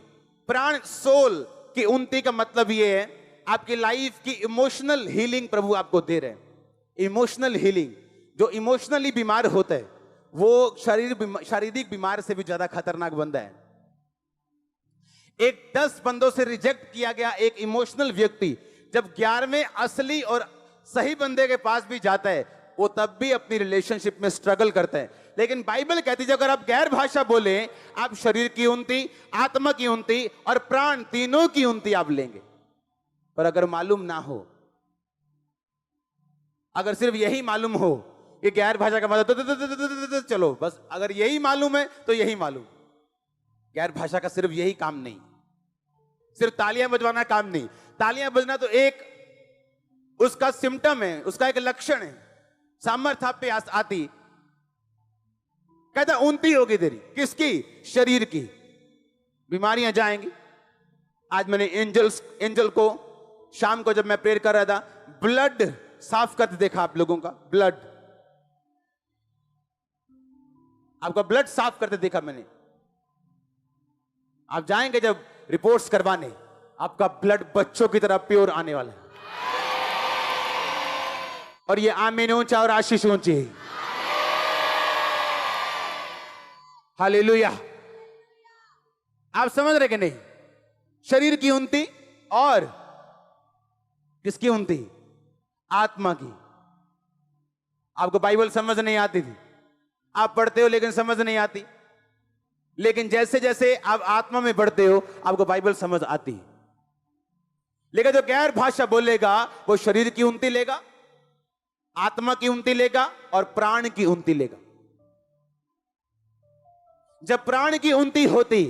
प्राण सोल की उन्नति का मतलब ये है आपकी लाइफ की इमोशनल हीलिंग प्रभु आपको दे रहे हैं। इमोशनल हीलिंग, जो इमोशनली बीमार होता है वो शारीरिक बीमार से भी ज्यादा खतरनाक बंदा है। एक 10 बंदों से रिजेक्ट किया गया एक इमोशनल व्यक्ति जब 11वें असली और सही बंदे के पास भी जाता है, वो तब भी अपनी रिलेशनशिप में स्ट्रगल करता है। लेकिन बाइबल कहती है अगर आप गैर भाषा बोले, आप शरीर की उन्नति, आत्मा की उन्नति और प्राण तीनों की उन्नति आप लेंगे। पर अगर मालूम ना हो, अगर सिर्फ यही मालूम हो कि गैर भाषा का मतलब चलो बस, अगर यही मालूम है तो यही मालूम। गैर भाषा का सिर्फ यही काम नहीं, सिर्फ तालियां बजवाना काम नहीं। तालियां बजना तो एक उसका सिम्टम है, उसका एक लक्षण है। सामर्थ्य आप पे आती, कहता उन्नति होगी तेरी। किसकी? शरीर की। बीमारियां जाएंगी। आज मैंने एंजल को शाम को जब मैं प्रेयर कर रहा था, ब्लड साफ करते देखा आप लोगों का। ब्लड, आपका ब्लड साफ करते देखा मैंने। आप जाएंगे जब रिपोर्ट्स करवाने, आपका ब्लड बच्चों की तरह प्योर आने वाला है। और ये आमीन ऊंचा और आशीष ऊंची। हालेलुया। आप समझ रहे कि नहीं? शरीर की उन्नति और किसकी उन्नति? आत्मा की। आपको बाइबल समझ नहीं आती थी, आप पढ़ते हो लेकिन समझ नहीं आती। लेकिन जैसे जैसे आप आत्मा में बढ़ते हो, आपको बाइबल समझ आती है। लेकिन जो गैर भाषा बोलेगा वो शरीर की उन्नति लेगा, आत्मा की उन्नति लेगा और प्राण की उन्नति लेगा। जब प्राण की उन्नति होती,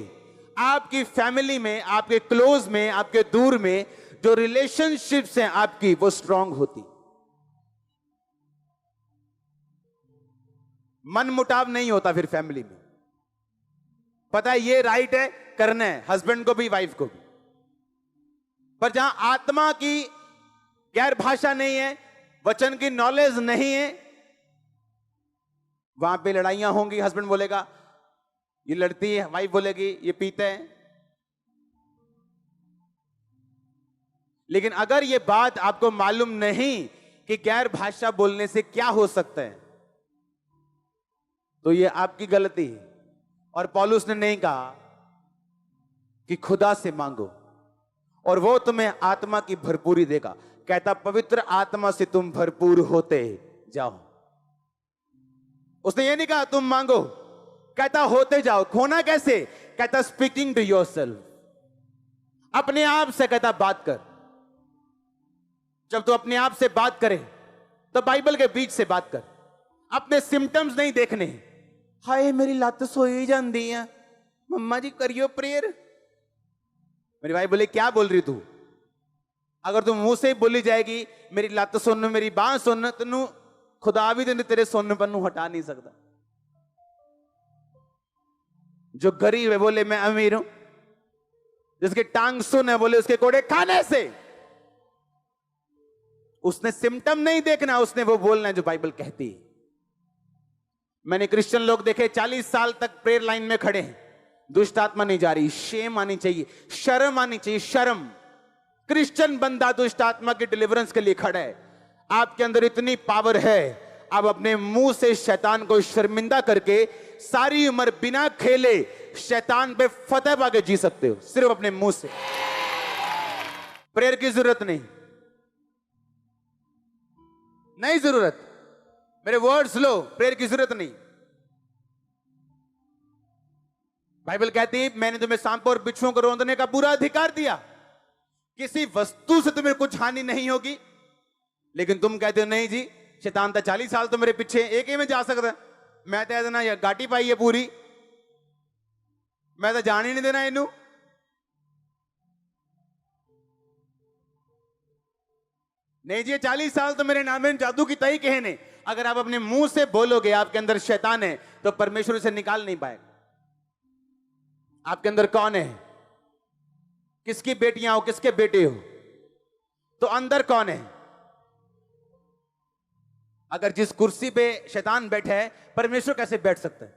आपकी फैमिली में, आपके क्लोज में, आपके दूर में जो रिलेशनशिप्स हैं आपकी, वो स्ट्रांग होती। मन मुटाव नहीं होता फिर फैमिली में। पता है ये राइट है, करना है, हस्बैंड को भी वाइफ को भी। पर जहां आत्मा की गैर भाषा नहीं है, वचन की नॉलेज नहीं है, वहां पे लड़ाइयां होंगी। हस्बैंड बोलेगा ये लड़ती है, वाइफ बोलेगी ये पीते हैं। लेकिन अगर ये बात आपको मालूम नहीं कि गैर भाषा बोलने से क्या हो सकता है, तो ये आपकी गलती है। और पौलुस ने नहीं कहा कि खुदा से मांगो और वो तुम्हें आत्मा की भरपूरी देगा। कहता पवित्र आत्मा से तुम भरपूर होते जाओ। उसने ये नहीं कहा तुम मांगो, कहता होते जाओ। खोना कैसे? कहता स्पीकिंग टू योरसेल्फ, अपने आप से कहता बात कर। जब तू अपने आप से बात करे तो बाइबल के बीच से बात कर। अपने सिम्टम्स नहीं देखने। हाय मेरी लत सोई जाती है, मम्मा जी करियो प्रेयर। मेरी भाई बोले क्या बोल रही तू? अगर तू मुंह से बोली जाएगी मेरी लत सुन, मेरी बांह सुन, तेनू खुदा भी तेरे सुनपन नू हटा नहीं सकता। जो गरीब है बोले मैं अमीर हूं, जिसकी टांग सुन है बोले उसके कोड़े खाने से। उसने सिम्टम नहीं देखना, उसने वो बोलना है जो बाइबल कहती है। मैंने क्रिश्चियन लोग देखे 40 साल तक प्रेयर लाइन में खड़े हैं, दुष्ट आत्मा नहीं जा रही। शेम आनी चाहिए, शर्म आनी चाहिए, शर्म। क्रिश्चियन बंदा दुष्ट आत्मा की डिलीवरेंस के लिए खड़ा है। आपके अंदर इतनी पावर है, आप अपने मुंह से शैतान को शर्मिंदा करके सारी उम्र बिना खेले शैतान पे फतेह पाके जी सकते हो, सिर्फ अपने मुंह से। प्रेयर की जरूरत नहीं, नहीं जरूरत। मेरे वर्ड्स लो, प्रेयर की जरूरत नहीं। बाइबल कहती है मैंने तुम्हें सांपों और बिच्छुओं को रौंदने का पूरा अधिकार दिया। किसी वस्तु से तुम्हें कुछ हानि नहीं होगी। लेकिन तुम कहते हो नहीं जी, शैतान था 40 साल तो मेरे पीछे, एक ही में जा सकता। मैं तो देना या गाटी पाई है पूरी, मैं तो जान ही नहीं देना इनू। नहीं जी 40 साल तो मेरे नाम में जादू की तई कहने। अगर आप अपने मुंह से बोलोगे आपके अंदर शैतान है, तो परमेश्वर उसे निकाल नहीं पाएगा। आपके अंदर कौन है? किसकी बेटियां हो, किसके बेटे हो? तो अंदर कौन है? अगर जिस कुर्सी पे शैतान बैठा है, परमेश्वर कैसे बैठ सकता है?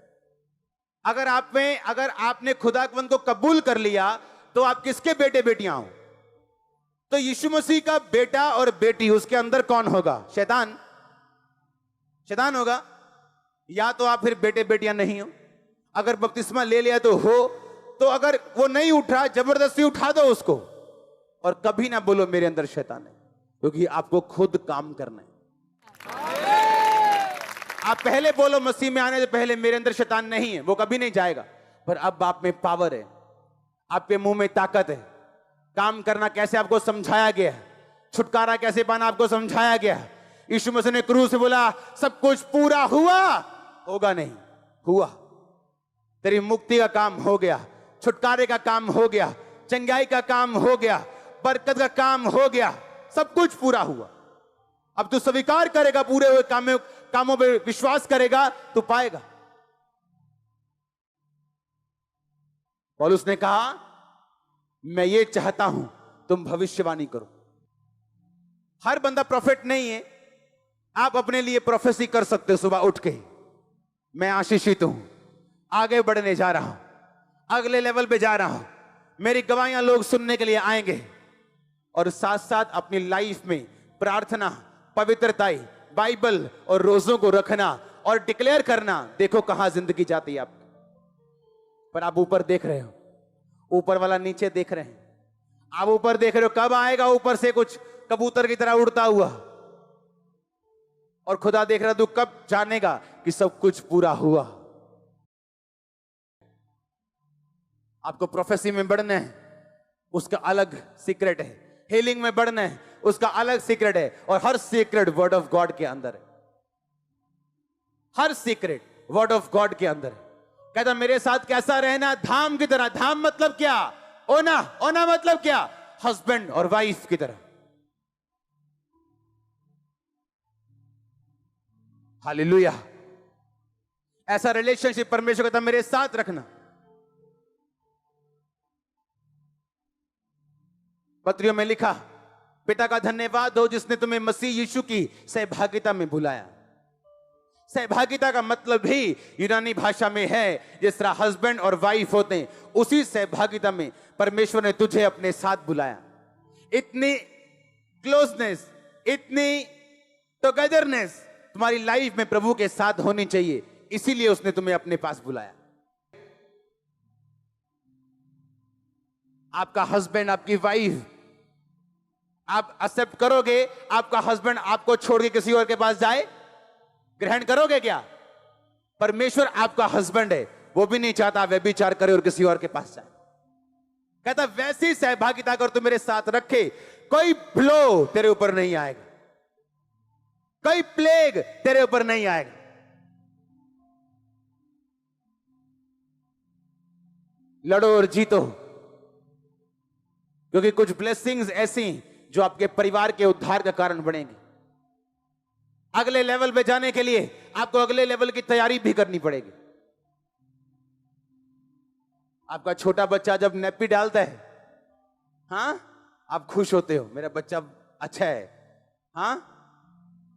अगर आपने खुदावंद को कबूल कर लिया, तो आप किसके बेटे बेटियां हो? तो यीशु मसीह का बेटा और बेटी, उसके अंदर कौन होगा? शैतान। शैतान होगा। या तो आप फिर बेटे बेटियां नहीं हो। अगर बपतिस्मा ले लिया तो हो, तो अगर वो नहीं उठा, जबरदस्ती उठा दो उसको। और कभी ना बोलो मेरे अंदर शैतान है, क्योंकि आपको खुद काम करना है। आप पहले बोलो मसीह में आने से पहले मेरे अंदर शैतान नहीं है, वो कभी नहीं जाएगा। पर अब आप में पावर है, आपके मुंह में ताकत है। काम करना कैसे आपको समझाया गया है, छुटकारा कैसे पाना आपको समझाया गया है। यीशु मसीह ने क्रूस से बोला सब कुछ पूरा हुआ, होगा नहीं, हुआ। तेरी मुक्ति का काम हो गया, छुटकारे का काम हो गया, चंगाई का काम हो गया, बरकत का काम हो गया, सब कुछ पूरा हुआ। अब तू स्वीकार करेगा, पूरे हुए कामों पे विश्वास करेगा, तू पाएगा। पौलुस ने कहा मैं ये चाहता हूं तुम भविष्यवाणी करो। हर बंदा प्रोफेट नहीं है। आप अपने लिए प्रोफेसी कर सकते हो सुबह उठ के, मैं आशीषित हूं, आगे बढ़ने जा रहा हूं, अगले लेवल पे जा रहा हूं, मेरी गवाहियां लोग सुनने के लिए आएंगे। और साथ साथ अपनी लाइफ में प्रार्थना, पवित्रता, बाइबल और रोजों को रखना और डिक्लेयर करना। देखो कहां जिंदगी जाती है आपकी। पर आप ऊपर देख रहे हो, ऊपर वाला नीचे देख रहे हैं। आप ऊपर देख रहे हो, कब आएगा ऊपर से कुछ कबूतर की तरह उड़ता हुआ। और खुदा देख रहा, तू कब जानेगा कि सब कुछ पूरा हुआ। आपको प्रोफेसी में बढ़ना है, उसका अलग सीक्रेट है। हीलिंग में बढ़ना है, उसका अलग सीक्रेट है, और हर सीक्रेट वर्ड ऑफ गॉड के अंदर है। हर सीक्रेट वर्ड ऑफ गॉड के अंदर है। कहता मेरे साथ कैसा रहना, धाम की तरह। धाम मतलब क्या? ओना। ओना मतलब क्या? हस्बैंड और वाइफ की तरह। हालेलुया। ऐसा रिलेशनशिप परमेश्वर कहता मेरे साथ रखना। पत्रियों में लिखा, पिता का धन्यवाद हो जिसने तुम्हें मसीह यीशु की सहभागिता में बुलाया। सहभागिता का मतलब भी यूनानी भाषा में है, जिस तरह हस्बैंड और वाइफ होते हैं, उसी सहभागिता में परमेश्वर ने तुझे अपने साथ बुलाया। इतनी क्लोजनेस, इतनी टुगेदरनेस तुम्हारी लाइफ में प्रभु के साथ होनी चाहिए, इसीलिए उसने तुम्हें अपने पास बुलाया। आपका हस्बैंड, आपकी वाइफ, आप एक्सेप्ट करोगे आपका हस्बैंड आपको छोड़ के किसी और के पास जाए? ग्रहण करोगे क्या? परमेश्वर आपका हस्बैंड है, वो भी नहीं चाहता व्यभिचार करे और किसी और के पास जाए। कहता वैसी सहभागिता अगर तू मेरे साथ रखे, कोई ब्लो तेरे ऊपर नहीं आएगा, कोई प्लेग तेरे ऊपर नहीं आएगा। लड़ो और जीतो, क्योंकि कुछ ब्लेसिंग्स ऐसी जो आपके परिवार के उद्धार का कारण बनेंगी। अगले लेवल पे जाने के लिए आपको अगले लेवल की तैयारी भी करनी पड़ेगी। आपका छोटा बच्चा जब नैपी डालता है, हाँ, आप खुश होते हो, मेरा बच्चा अच्छा है। हाँ,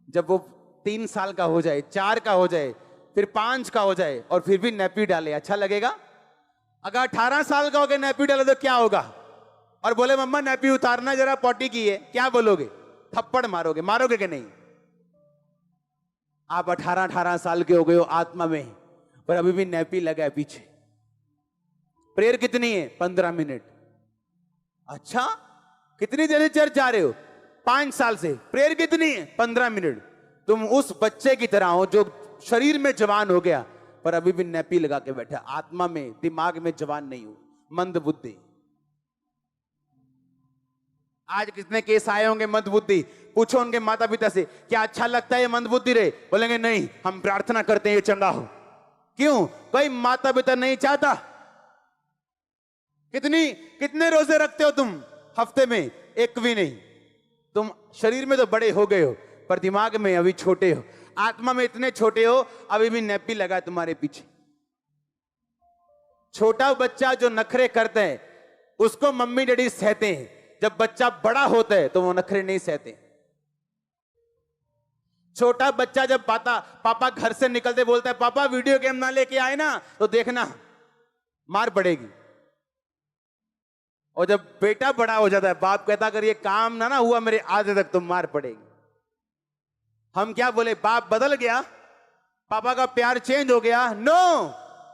जब वो 3 साल का हो जाए, 4 का हो जाए, फिर 5 का हो जाए और फिर भी नैपी डाले, अच्छा लगेगा? अगर 18 साल का हो गया नैपी डाले तो क्या होगा? और बोले मम्मा नैपी उतारना जरा, पॉटी की है, क्या बोलोगे? थप्पड़ मारोगे? मारोगे कि नहीं? आप 18 साल के हो गए हो आत्मा में, पर अभी भी नैपी लगा है पीछे। प्रेयर कितनी है? 15 मिनट। अच्छा, कितनी देर से चर्च जा रहे हो? 5 साल से। प्रेयर कितनी है? 15 मिनट। तुम उस बच्चे की तरह हो जो शरीर में जवान हो गया पर अभी भी नैपी लगा के बैठा, आत्मा में, दिमाग में जवान नहीं हो, मंद बुद्धि। आज कितने केस आए होंगे मंद बुद्धि? पूछो उनके माता पिता से, क्या अच्छा लगता है ये मंद बुद्धि रे? बोलेंगे नहीं, हम प्रार्थना करते हैं ये चंगा हो। क्यों? कोई माता पिता नहीं चाहता। कितने रोजे रखते हो तुम हफ्ते में? एक भी नहीं। तुम शरीर में तो बड़े हो गए हो पर दिमाग में अभी छोटे हो, आत्मा में इतने छोटे हो, अभी भी नैपी लगा तुम्हारे पीछे। छोटा बच्चा जो नखरे करते हैं उसको मम्मी डैडी सहते हैं, जब बच्चा बड़ा होता है तो वो नखरे नहीं सहते। छोटा बच्चा जब पापा घर से निकलते बोलता है पापा वीडियो गेम ना लेके आए ना, तो देखना मार पड़ेगी। और जब बेटा बड़ा हो जाता है, बाप कहता अगर ये काम ना हुआ मेरे आधे तक तो मार पड़ेगी। हम क्या बोले? बाप बदल गया, पापा का प्यार चेंज हो गया? नो,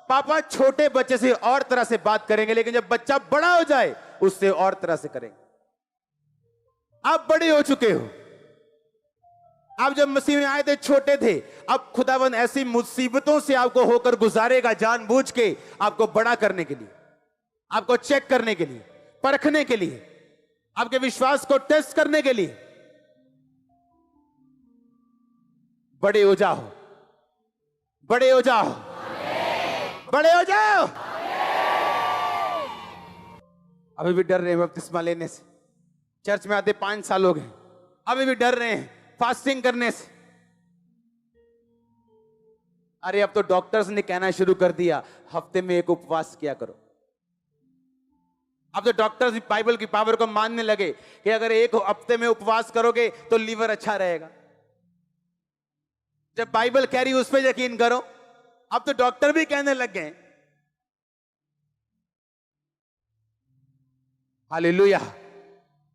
पापा छोटे बच्चे से और तरह से बात करेंगे, लेकिन जब बच्चा बड़ा हो जाए उससे और तरह से करेंगे। आप बड़े हो चुके हो। आप जब मसीह में आए थे छोटे थे, अब खुदावंद ऐसी मुसीबतों से आपको होकर गुजारेगा जानबूझ के, आपको बड़ा करने के लिए, आपको चेक करने के लिए, परखने के लिए, आपके विश्वास को टेस्ट करने के लिए। बड़े हो जाओ, बड़े हो जाओ, बड़े हो जाओ। अभी भी डर रहे हैं बपतिस्मा लेने से। चर्च में आते 5 साल हो गए, अभी भी डर रहे हैं फास्टिंग करने से। अरे अब तो डॉक्टर्स ने कहना शुरू कर दिया हफ्ते में 1 उपवास किया करो। अब तो डॉक्टर्स बाइबल की पावर को मानने लगे कि अगर 1 हफ्ते में उपवास करोगे तो लीवर अच्छा रहेगा। जब बाइबल कह रही उस पर यकीन करो। अब तो डॉक्टर भी कहने लग गए। हालेलुया।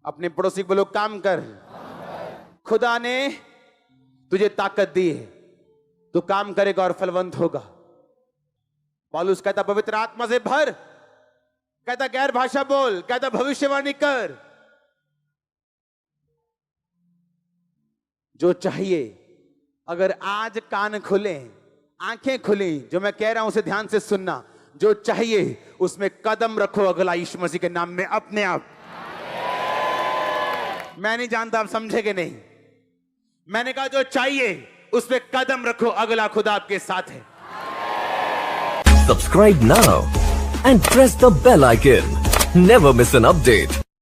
अपने पड़ोसी को बोलो काम कर, खुदा ने तुझे ताकत दी है, तू काम करेगा और फलवंत होगा। पौलुस कहता पवित्र आत्मा से भर, कहता गैर भाषा बोल, कहता भविष्यवाणी कर। जो चाहिए, अगर आज कान खुले, आंखें खुली, जो मैं कह रहा हूं उसे ध्यान से सुनना। जो चाहिए उसमें कदम रखो अगला यीशु मसीह के नाम में अपने आप। मैं नहीं जानता आप समझेगे नहीं। मैंने कहा जो चाहिए उस पे कदम रखो, अगला खुदा आपके साथ है। Subscribe now and press the bell icon. Never miss an update.